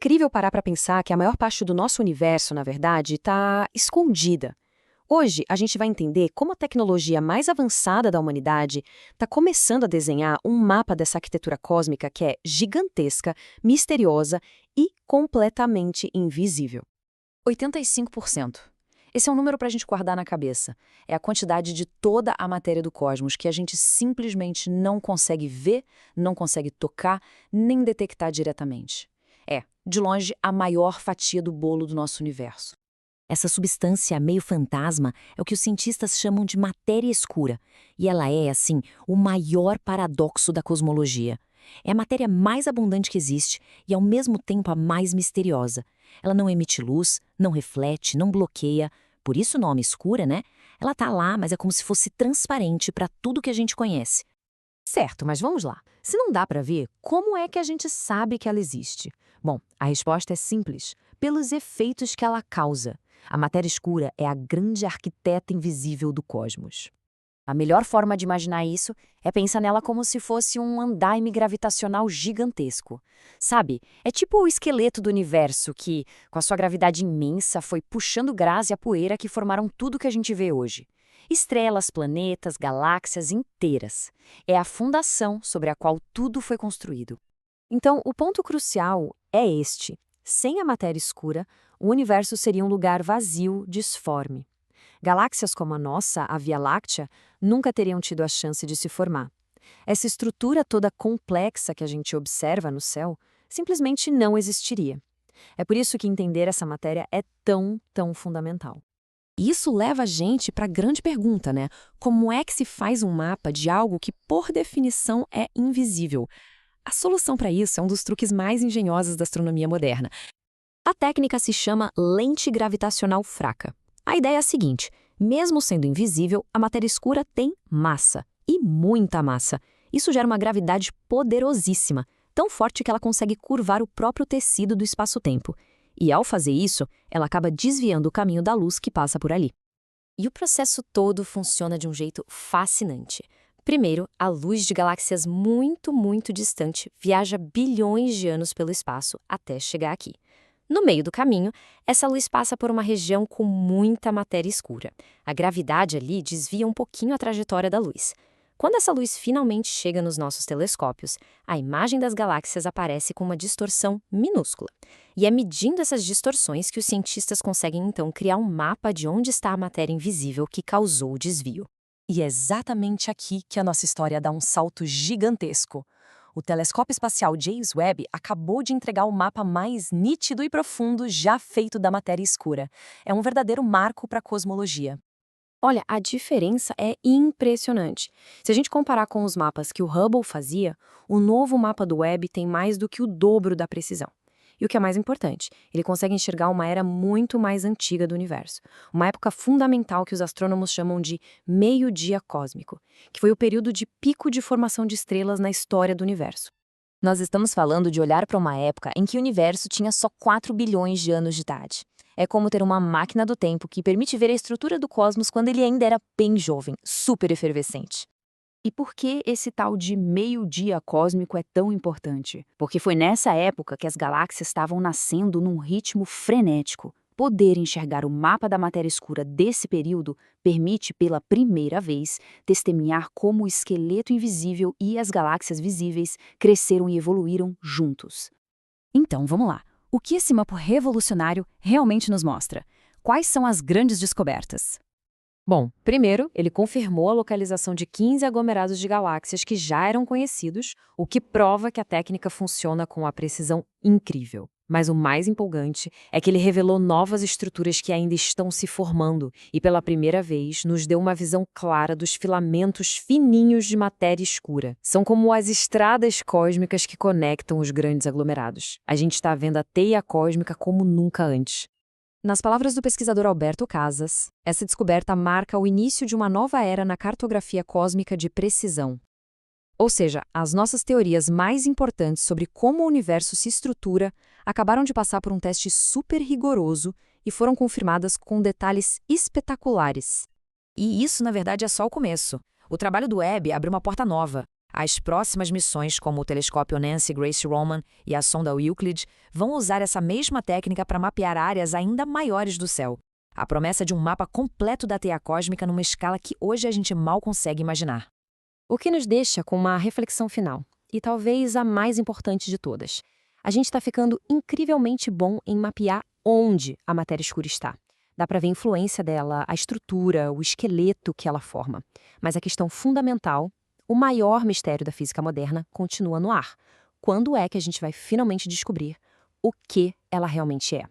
incrível parar para pensar que a maior parte do nosso universo, na verdade, está escondida. Hoje, a gente vai entender como a tecnologia mais avançada da humanidade está começando a desenhar um mapa dessa arquitetura cósmica que é gigantesca, misteriosa e completamente invisível. 85%. Esse é um número para a gente guardar na cabeça. É a quantidade de toda a matéria do cosmos que a gente simplesmente não consegue ver, não consegue tocar, nem detectar diretamente. É, de longe, a maior fatia do bolo do nosso universo. Essa substância meio fantasma é o que os cientistas chamam de matéria escura, e ela é, assim, o maior paradoxo da cosmologia. É a matéria mais abundante que existe e, ao mesmo tempo, a mais misteriosa. Ela não emite luz, não reflete, não bloqueia, por isso o nome escura, né? Ela tá lá, mas é como se fosse transparente para tudo que a gente conhece. Certo, mas vamos lá. Se não dá para ver, como é que a gente sabe que ela existe? Bom, a resposta é simples: pelos efeitos que ela causa. A matéria escura é a grande arquiteta invisível do cosmos. A melhor forma de imaginar isso é pensar nela como se fosse um andaime gravitacional gigantesco. Sabe, é tipo o esqueleto do universo que, com a sua gravidade imensa, foi puxando o gás e a poeira que formaram tudo que a gente vê hoje. Estrelas, planetas, galáxias inteiras. É a fundação sobre a qual tudo foi construído. Então, o ponto crucial é este. Sem a matéria escura, o universo seria um lugar vazio, disforme. Galáxias como a nossa, a Via Láctea, nunca teriam tido a chance de se formar. Essa estrutura toda complexa que a gente observa no céu simplesmente não existiria. É por isso que entender essa matéria é tão fundamental. E isso leva a gente para a grande pergunta, né? Como é que se faz um mapa de algo que, por definição, é invisível? A solução para isso é um dos truques mais engenhosos da astronomia moderna. A técnica se chama lente gravitacional fraca. A ideia é a seguinte: mesmo sendo invisível, a matéria escura tem massa, e muita massa. Isso gera uma gravidade poderosíssima, tão forte que ela consegue curvar o próprio tecido do espaço-tempo. E ao fazer isso, ela acaba desviando o caminho da luz que passa por ali. E o processo todo funciona de um jeito fascinante. Primeiro, a luz de galáxias muito distante viaja bilhões de anos pelo espaço até chegar aqui. No meio do caminho, essa luz passa por uma região com muita matéria escura. A gravidade ali desvia um pouquinho a trajetória da luz. Quando essa luz finalmente chega nos nossos telescópios, a imagem das galáxias aparece com uma distorção minúscula. E é medindo essas distorções que os cientistas conseguem então criar um mapa de onde está a matéria invisível que causou o desvio. E é exatamente aqui que a nossa história dá um salto gigantesco. O telescópio espacial James Webb acabou de entregar o mapa mais nítido e profundo já feito da matéria escura. É um verdadeiro marco para a cosmologia. Olha, a diferença é impressionante. Se a gente comparar com os mapas que o Hubble fazia, o novo mapa do Webb tem mais do que o dobro da precisão. E o que é mais importante, ele consegue enxergar uma era muito mais antiga do universo, uma época fundamental que os astrônomos chamam de meio-dia cósmico, que foi o período de pico de formação de estrelas na história do universo. Nós estamos falando de olhar para uma época em que o universo tinha só 4 bilhões de anos de idade. É como ter uma máquina do tempo que permite ver a estrutura do cosmos quando ele ainda era bem jovem, super efervescente. E por que esse tal de meio-dia cósmico é tão importante? Porque foi nessa época que as galáxias estavam nascendo num ritmo frenético. Poder enxergar o mapa da matéria escura desse período permite, pela primeira vez, testemunhar como o esqueleto invisível e as galáxias visíveis cresceram e evoluíram juntos. Então, vamos lá. O que esse mapa revolucionário realmente nos mostra? Quais são as grandes descobertas? Bom, primeiro, ele confirmou a localização de 15 aglomerados de galáxias que já eram conhecidos, o que prova que a técnica funciona com uma precisão incrível. Mas o mais empolgante é que ele revelou novas estruturas que ainda estão se formando e, pela primeira vez, nos deu uma visão clara dos filamentos fininhos de matéria escura. São como as estradas cósmicas que conectam os grandes aglomerados. A gente está vendo a teia cósmica como nunca antes. Nas palavras do pesquisador Alberto Casas, essa descoberta marca o início de uma nova era na cartografia cósmica de precisão. Ou seja, as nossas teorias mais importantes sobre como o universo se estrutura acabaram de passar por um teste super rigoroso e foram confirmadas com detalhes espetaculares. E isso, na verdade, é só o começo. O trabalho do Webb abriu uma porta nova. As próximas missões, como o telescópio Nancy Grace Roman e a sonda Euclid, vão usar essa mesma técnica para mapear áreas ainda maiores do céu. A promessa de um mapa completo da teia cósmica numa escala que hoje a gente mal consegue imaginar. O que nos deixa com uma reflexão final, e talvez a mais importante de todas. A gente está ficando incrivelmente bom em mapear onde a matéria escura está. Dá para ver a influência dela, a estrutura, o esqueleto que ela forma. Mas a questão fundamental, o maior mistério da física moderna, continua no ar. Quando é que a gente vai finalmente descobrir o que ela realmente é?